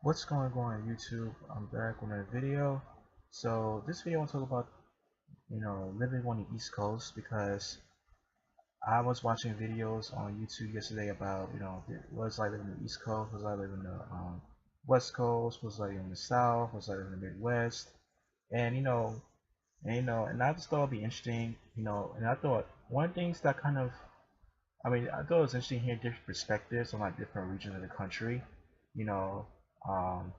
What's going on YouTube? I'm back with another video. So this video I want to talk about, living on the East Coast because I was watching videos on YouTube yesterday about, what's like living in the East Coast, what's like living in the West Coast, what's like in the South, what's like living in the Midwest, and and I just thought it'd be interesting, and I thought one of the things that I thought it was interesting hearing different perspectives on like different regions of the country, you know, um,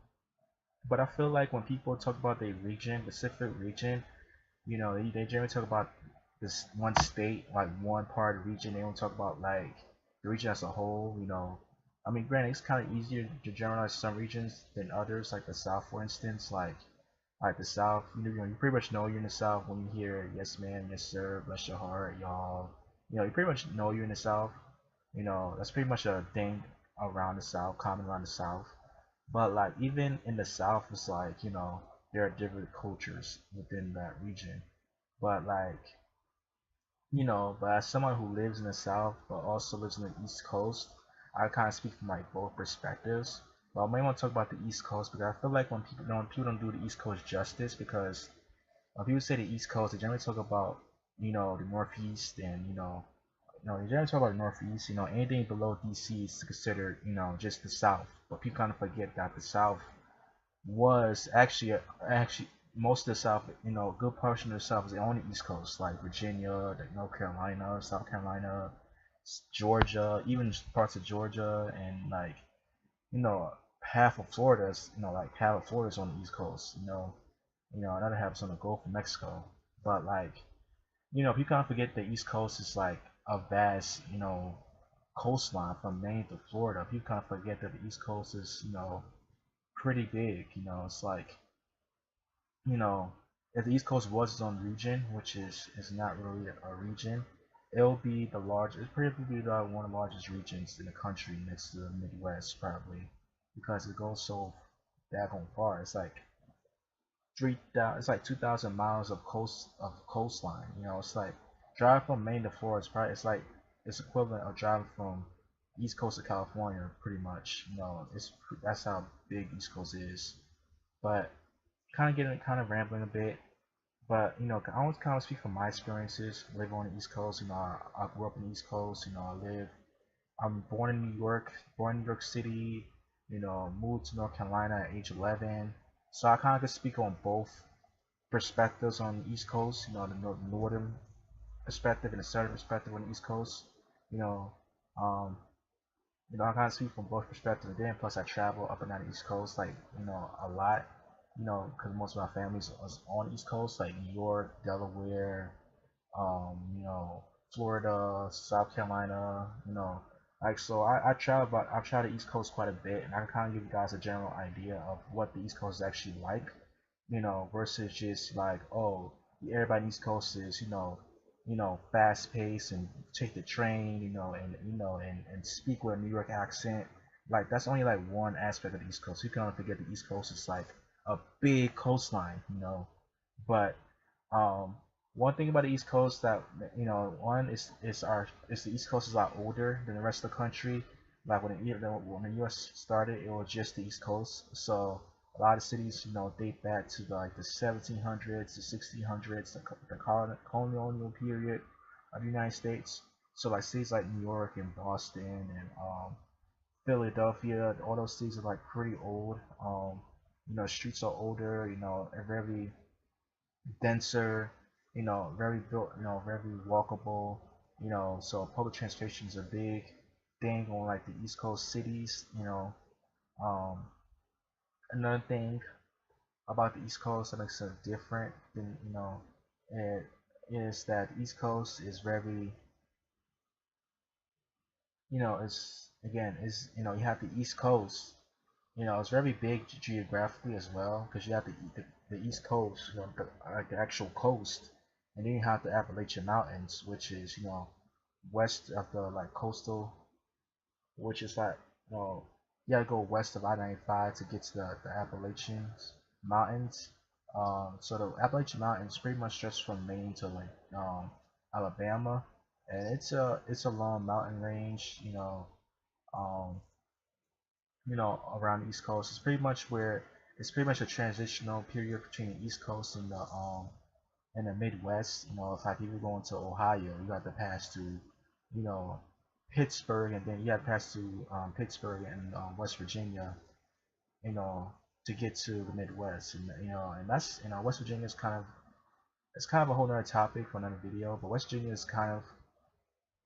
but I feel like when people talk about the region, Pacific region, they generally talk about this one state, like one part of the region. They don't talk about like the region as a whole. Granted, it's kind of easier to generalize some regions than others, like the South, for instance. Like the South, you pretty much know you're in the South when you hear yes ma'am, yes sir, bless your heart, y'all. You pretty much know you're in the South. That's pretty much a thing around the South, common around the South. But like even in the South, it's like there are different cultures within that region. But but as someone who lives in the South but also lives in the East Coast, I kind of speak from like both perspectives. But I may want to talk about the East Coast because I feel like when people don't do the East Coast justice, because when people say the East Coast, they generally talk about the Northeast and they generally talk about the Northeast. Anything below DC is considered just the South. But people kind of forget that the South was actually most of the South, a good portion of the South is on the East Coast, like Virginia, like North Carolina, South Carolina, Georgia, even parts of Georgia, and like you know half of Florida's, like half of Florida's on the East Coast. Another half is on the Gulf of Mexico. But like people kind of forget the East Coast is like a vast, coastline from Maine to Florida. People kind of forget that the East Coast is, pretty big. It's like you know, if the East Coast was its own region, which is not really a region, it'll be the largest. It's probably one of the largest regions in the country, next to the Midwest, probably, because it goes so daggone far. It's like 3,000. It's like 2,000 miles of coastline. It's like driving from Maine to Florida. It's equivalent of driving from East Coast of California, pretty much. That's how big East Coast is. But kind of rambling a bit. But I want to kind of speak from my experiences living on the East Coast. I grew up in the East Coast. I'm born in New York, born in New York City. Moved to North Carolina at age 11. So I kind of can speak on both perspectives on the East Coast. The northern perspective and the southern perspective on the East Coast. You know, um, I kind of speak from both perspectives. And then plus I travel up and down the East Coast, like a lot. Because most of my family's on the East Coast, like New York, Delaware, Florida, South Carolina, like so I've traveled the East Coast quite a bit, and I can kind of give you guys a general idea of what the East Coast is actually like, versus just like, oh, everybody in the East Coast is fast paced and take the train, and speak with a New York accent. Like that's only like one aspect of the East Coast. You can only forget the East Coast is like a big coastline, But one thing about the East Coast that one is the East Coast is a lot older than the rest of the country. Like when the U.S. started, it was just the East Coast. So a lot of cities, date back to like the 1700s, the 1600s, the colonial period of the United States. So like cities like New York and Boston and Philadelphia, all those cities are like pretty old. Streets are older, and very denser, very built, very walkable, so public transportation is a big thing on like the East Coast cities. Um, Another thing about the East Coast that makes it different than, it is that the East Coast is very, it's again, is you have the East Coast. It's very big geographically as well because you have the East Coast, like the actual coast, and then you have the Appalachian Mountains, which is west of the like coastal, which is like you gotta go west of I-95 to get to the Appalachian Mountains. So the Appalachian Mountains pretty much stretch from Maine to like Alabama, and it's a long mountain range. Um, around the East Coast. It's pretty much a transitional period between the East Coast and the Midwest. It's like if you're going to Ohio, you got to pass through, you know, Pittsburgh, and then you got to pass through Pittsburgh and West Virginia, you know, to get to the Midwest, and that's West Virginia is kind of a whole nother topic for another video, but West Virginia is kind of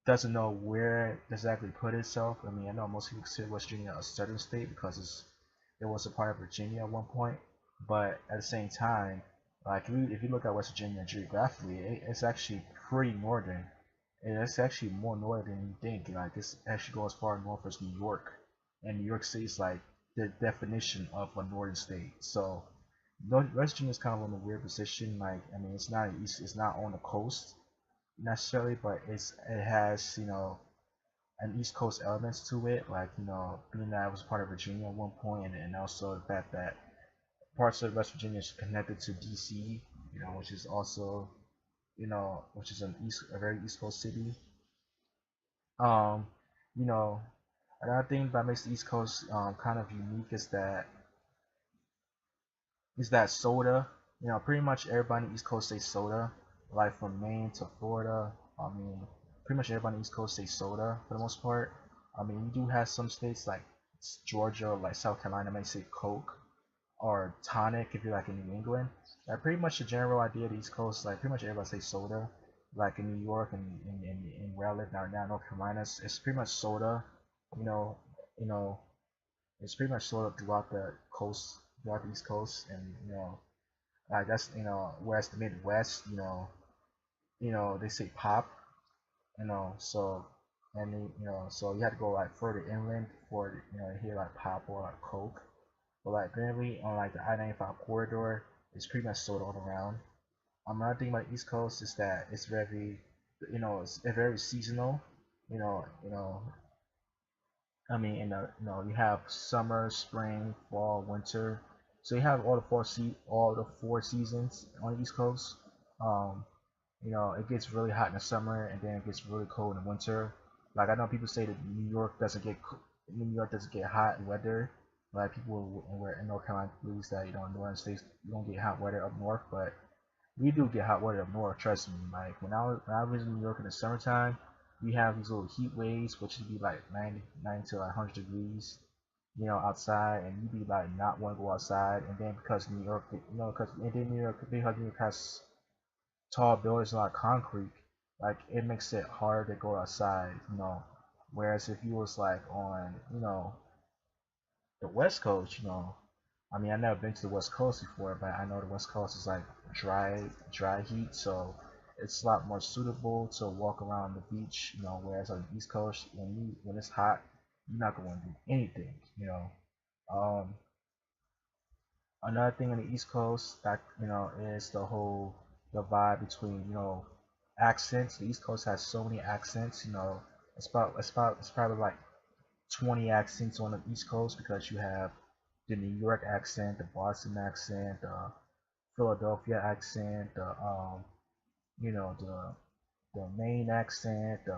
doesn't know where it exactly put itself. I mean, I know most people consider West Virginia a southern state because it was a part of Virginia at one point, but at the same time, like if you look at West Virginia geographically, it's actually pretty northern. And it's actually more northern than you think. Like this actually goes as far north as New York, and New York City is like the definition of a northern state. So West Virginia is kind of in a weird position. Like I mean, it's not on the coast necessarily, but it has an East Coast elements to it, like being that it was part of Virginia at one point, and also the fact that parts of West Virginia is connected to DC, which is also which is a very East Coast city. Um, you know, Another thing that makes the East Coast kind of unique is that soda. Pretty much everybody on the East Coast say soda. Like from Maine to Florida, I mean, pretty much everybody on the East Coast say soda for the most part. I mean, you do have some states like Georgia, like South Carolina, may say Coke or tonic if you're like in New England. Like pretty much the general idea of the East Coast, like pretty much everybody say soda. Like in New York and in where I live now, North Carolina, it's pretty much soda. You know, you know, it's pretty much soda throughout the East Coast, and that's whereas the Midwest, they say pop, so and so you have to go like further inland for to hear like pop or like Coke. But like generally on like the I-95 corridor, it's pretty much sold all around. Another thing about the East Coast is that it's very seasonal. You know, you know, I mean, you have summer, spring, fall, winter. So you have all the four seasons on the East Coast. Um, it gets really hot in the summer and then it gets really cold in the winter. Like I know people say that New York doesn't get hot weather. Like people in North Carolina believes that in northern states you don't get hot weather up north, but we do get hot weather up north. Trust me. Like when I was in New York in the summertime, we have these little heat waves, which would be like 90 to like 100 degrees, outside, and you'd be like not want to go outside. And then because New York, because New York has tall buildings and a lot of concrete, like it makes it harder to go outside. Whereas if you was like on, the West Coast, I mean, I've never been to the West Coast before, but I know the West Coast is like dry heat, so it's a lot more suitable to walk around the beach. Whereas on the East Coast, when it's hot, you're not going to do anything. Um, Another thing on the East Coast that is the vibe between accents. The East Coast has so many accents. It's probably like 20 accents on the East Coast because you have the New York accent, the Boston accent, the Philadelphia accent, the Maine accent, the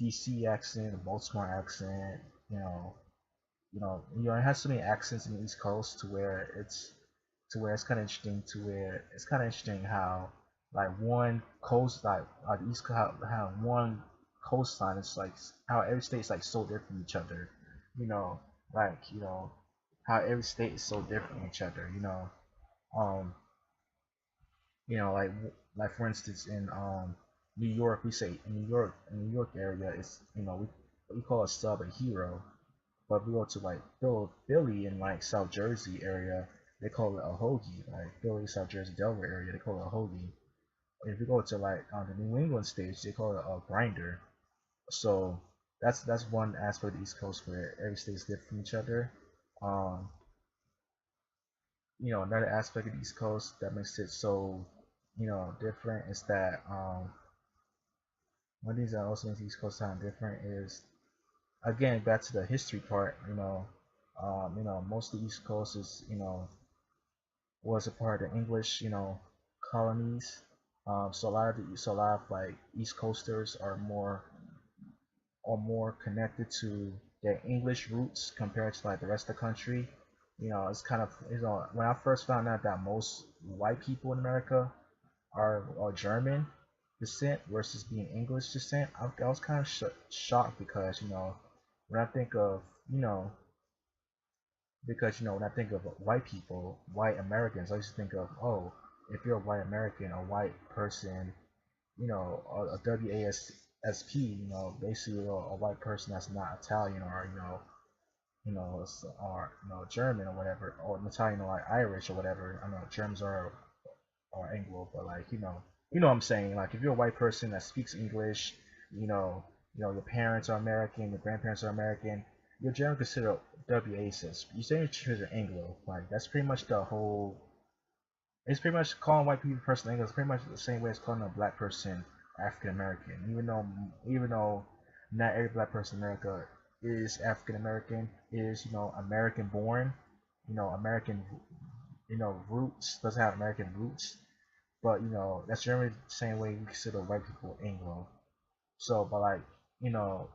DC accent, the Baltimore accent. It has so many accents in the East Coast to where it's kind of interesting. To where it's kind of interesting how like one coast like the East Coast how one coastline is like how every state is like so different from each other. You know, like how every state is so different from each other. Um, like for instance in New York we say in New York area it's we call a sub a hero, but if we go to like Philly and like South Jersey area, they call it a hoagie. Like Philly, South Jersey, Delaware area, they call it a hoagie. If we go to like the New England states, they call it a grinder. So that's one aspect of the East Coast where every state is different from each other. Um, Another aspect of the East Coast that makes it so different is that one of the things that also makes the East Coast sound different is again back to the history part. Most of the East Coast is was a part of the English colonies. So a lot of like East Coasters are more are more connected to their English roots compared to like the rest of the country. It's kind of when I first found out that most white people in America are German descent versus being English descent, I was kind of shocked because when I think of you know when I think of white people, white Americans, I used to think of, oh, if you're a white American, a white person, a WASP, basically a white person that's not Italian or or German or whatever, or Italian or like Irish or whatever. I know Germans are or Anglo, but like what I'm saying. Like if you're a white person that speaks English, you know, your parents are American, your grandparents are American, you're generally considered WASS. You say you're considered Anglo. Like that's pretty much the whole. It's pretty much calling white people person Anglo. It's pretty much the same way as calling a black person African American. Even though not every black person in America is African American, is American born, American roots, doesn't have American roots, but that's generally the same way we consider white people Anglo. So, but like the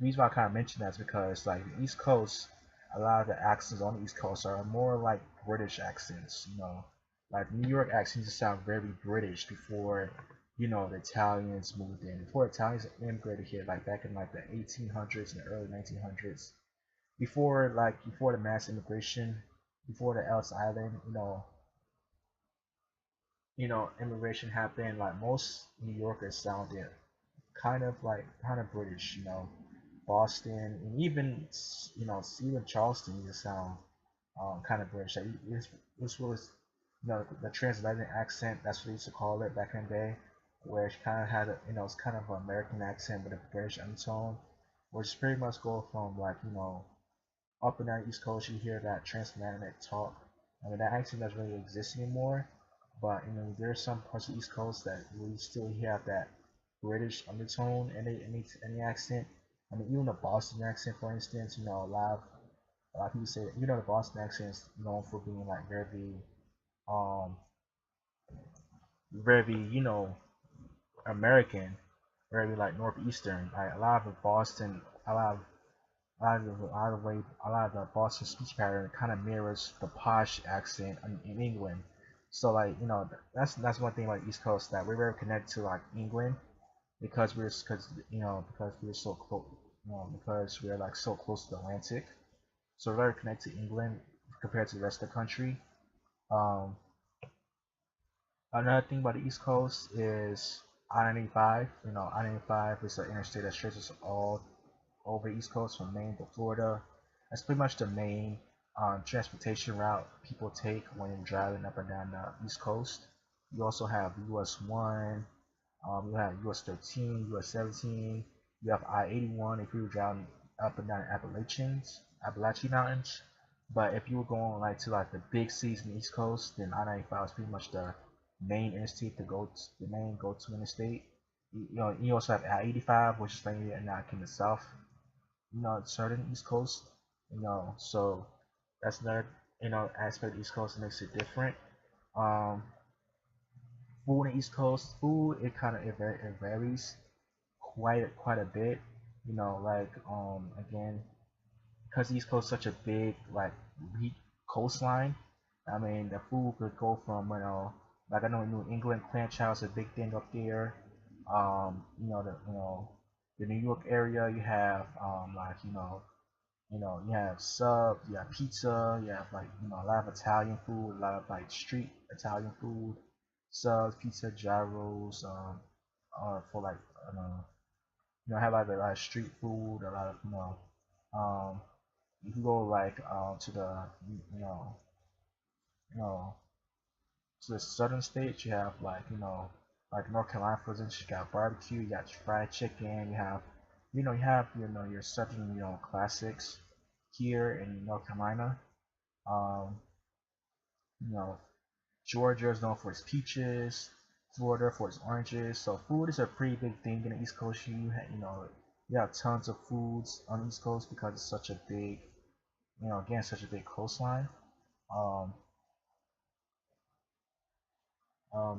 reason why I kind of mention that is because like the East Coast, a lot of the accents on the East Coast are more like British accents. Like New York accents just sound very British before the Italians moved in. Before Italians immigrated here, like back in like the 1800s and the early 1900s, before the mass immigration, before the Ellis Island, immigration happened, like most New Yorkers sounded kind of British, Boston and even Charleston used to sound kind of British. Like this was the transatlantic accent. That's what they used to call it back in the day, where it kind of had it's kind of an American accent with a British undertone, which pretty much go from like up and down the East Coast. You hear that transatlantic talk. I mean that accent doesn't really exist anymore, but there's some parts of the East Coast that we still have that British undertone in any accent. I mean, even the Boston accent, for instance, a lot of people say that the Boston accent is known for being like um, very American, very like northeastern. Like a lot of the Boston, a lot of the Boston speech pattern kind of mirrors the posh accent in England. So like that's one thing about East Coast that we're very connected to like England because we're so close, because we're like so close to the Atlantic, so we're very connected to England compared to the rest of the country. Um, Another thing about the East Coast is I-95. I-95 is an interstate that stretches all over the East Coast from Maine to Florida. That's pretty much the main transportation route people take when you're driving up and down the East Coast. You also have US 1, you have US 13, US 17, you have I-81 if you were driving up and down the Appalachian Mountains. But if you were going like to like the big cities in the East Coast, then I-95 is pretty much the main interstate the main go-to interstate. You also have I-85, which is mainly in the south, southern East Coast. So that's another aspect of the East Coast that makes it different. Um, Food on the East Coast, food it varies quite a bit. Like again, because the East Coast is such a big like coastline. I mean, the food could go from like I know in New England, clam chowder is a big thing up there. The New York area, you have like you have sub, you have pizza, you have like a lot of Italian food, a lot of like street Italian food, subs, pizza, gyros, for like have like a lot of street food, a lot of um, you can go like to the you know you know to the southern states. You have like like North Carolina, for instance, you got barbecue, you got fried chicken, you have your southern classics here in North Carolina. Um, you know Georgia is known for its peaches, Florida for its oranges. So food is a pretty big thing in the East Coast. You have tons of foods on the East Coast because it's such a big, again, such a big coastline. Um,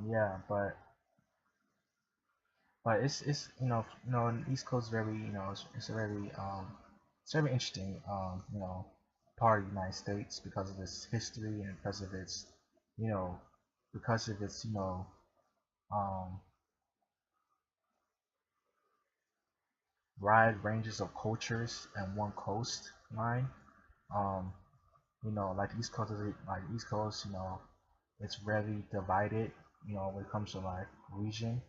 yeah, but But it's the East Coast very it's a very it's very interesting part of the United States because of its history and because of its you know because of its um wide ranges of cultures and one coastline. Um, like East Coast is like East Coast, it's very divided, when it comes to like region,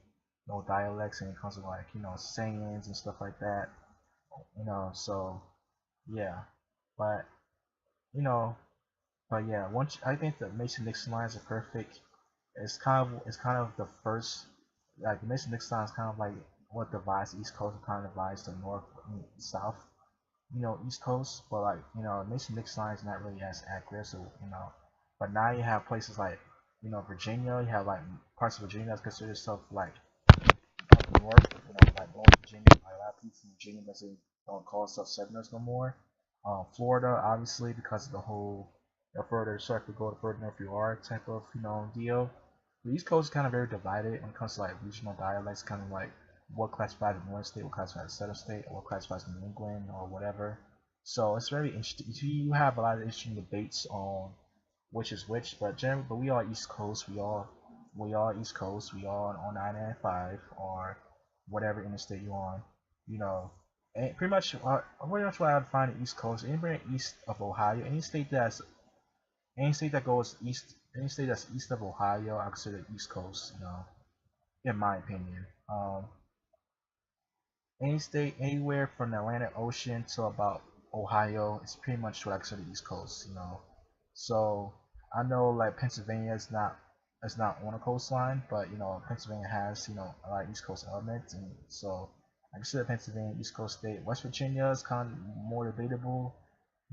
dialects, and it comes to like, sayings and stuff like that, so yeah, but you know, but yeah, once I think the Mason-Dixon lines are perfect. It's kind of the first, like the Mason-Dixon line is kind of like what divides the East Coast and kind of divides the North and South, East Coast, but like, Mason-Dixon line is not really as accurate, so, but now you have places like, Virginia, you have like parts of Virginia that's considered stuff like up north, like North Virginia, like a lot of people from Virginia doesn't don't call stuff Southerners no more. Florida, obviously, because of the whole, the further south you go, the further north you are type of, deal. The East Coast is kind of very divided when it comes to like regional dialects, kind of like what classifies the Northern State, what classifies the Southern State, or what classifies New England, or whatever. So it's very interesting. You have a lot of interesting debates on which is which, but generally, but we all East Coast. We all East Coast. We all on 995 or whatever interstate you're on. You know, and pretty much what I'd find the East Coast. Anywhere east of Ohio, any state that goes east, any state that's east of Ohio, I consider East Coast. In my opinion. Any state anywhere from the Atlantic Ocean to about Ohio is pretty much what I consider East Coast. So I know like Pennsylvania is not on a coastline, but Pennsylvania has a lot of East Coast elements, and so I consider Pennsylvania East Coast state. West Virginia is kind of more debatable,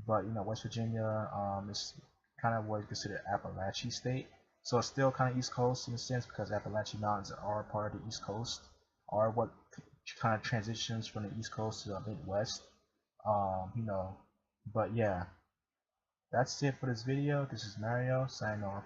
but West Virginia is kind of what you consider Appalachian state. So it's still kind of East Coast in a sense because Appalachian Mountains are part of the East Coast, are what kind of transitions from the East Coast to the Midwest. Um, you know, but yeah, that's it for this video. This is Mario signing off.